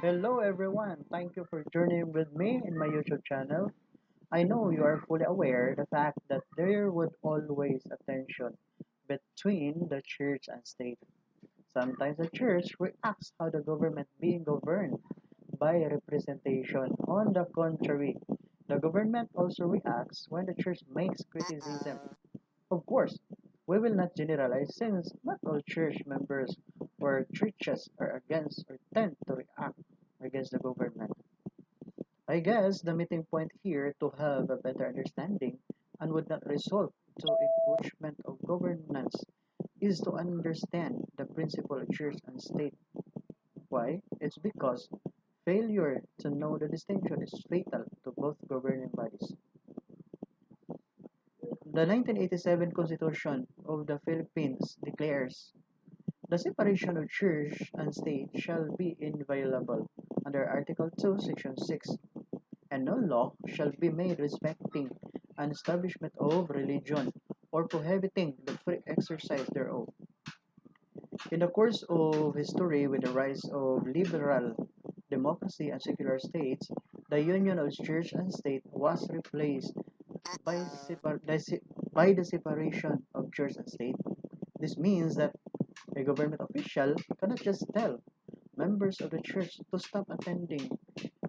Hello everyone, thank you for joining with me in my YouTube channel. I know you are fully aware the fact that there would always a tension between the church and state. Sometimes the church reacts how the government being governed by representation. On the contrary, the government also reacts when the church makes criticism. Of course, we will not generalize since not all church members or churches are against or tend to react against the government. I guess the meeting point here to have a better understanding and would not result to encroachment of governance is to understand the principle of church and state. Why? It's because failure to know the distinction is fatal to both governing bodies. The 1987 Constitution of the Philippines declares the separation of church and state shall be inviolable under Article 2, Section 6, and no law shall be made respecting an establishment of religion or prohibiting the free exercise thereof. In the course of history, with the rise of liberal democracy and secular states, the union of church and state was replaced by, by the separation of church and state. This means that a government official cannot just tell members of the church to stop attending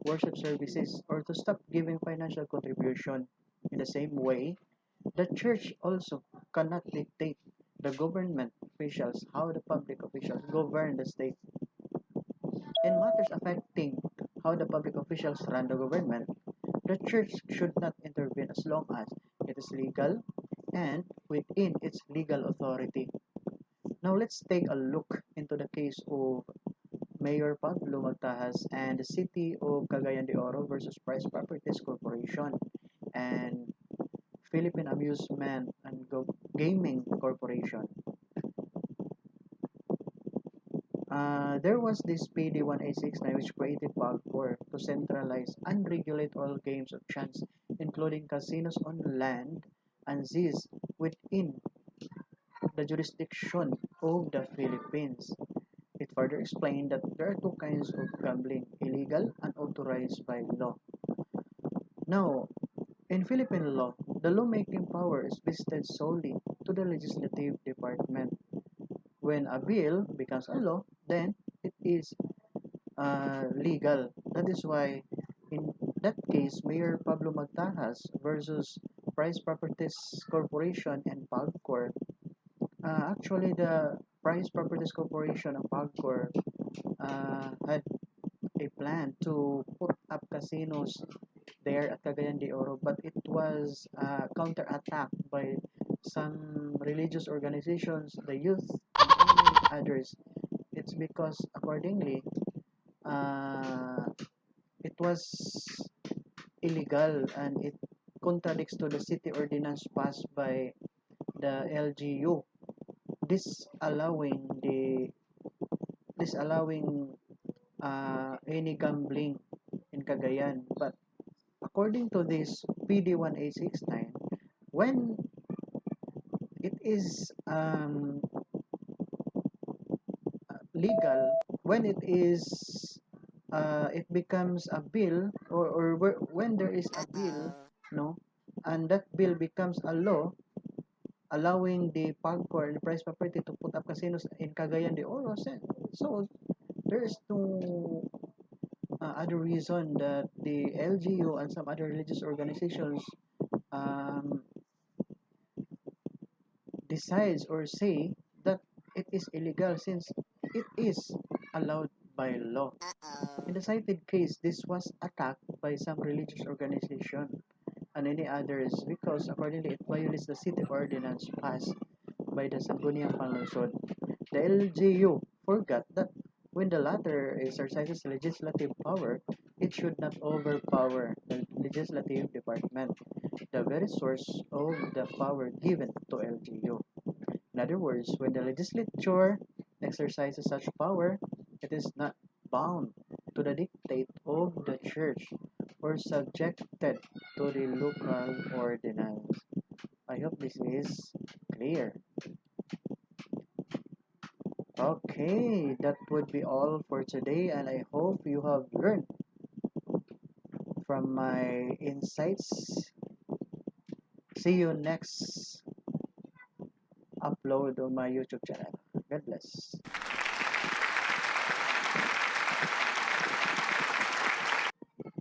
worship services or to stop giving financial contribution. In the same way, the church also cannot dictate the government officials how the public officials govern the state. In matters affecting how the public officials run the government, the church should not intervene as long as it is legal and within its legal authority. Now let's take a look into the case of Mayor Pablo Maltajas and the City of Cagayan de Oro versus Price Properties Corporation and Philippine Amusement and Gaming Corporation. There was this PD 1869 which created Pagcor to centralize and regulate all games of chance, including casinos on land and seas within the jurisdiction of the Philippines. It further explained that there are two kinds of gambling, illegal and authorized by law. Now, in Philippine law, the lawmaking power is vested solely to the legislative department. When a bill becomes a law, then it is legal. That is why, in that case, Mayor Pablo Magtajas versus Price Properties Corporation and PAGCOR, actually the Price Properties Corporation and PAGCOR had a plan to put up casinos there at Cagayan de Oro, but it was counterattacked by some religious organizations, the youth, and many others. It's because, accordingly, uh, it was illegal and it contradicts to the city ordinance passed by the LGU, disallowing the disallowing any gambling in Cagayan. But according to this PD 1869, when it is legal, when it is it becomes a bill, when there is a bill, no, and that bill becomes a law allowing the PAGCOR and the price property to put up casinos in Cagayan de Oro. So there is no other reason that the LGU and some other religious organizations um, decides or say that it is illegal since it is allowed by law. In the cited case, this was attacked by some religious organization and any others because accordingly it violates the city ordinance passed by the Sangguniang Panlungsod. The LGU forgot that when the latter exercises legislative power, it should not overpower the legislative department, the very source of the power given to LGU. In other words, when the legislature exercises such power, it is not bound to the dictate of the church or subjected to the local ordinance. I hope this is clear. Okay, that would be all for today, and I hope you have learned from my insights. See you next upload on my YouTube channel. God bless.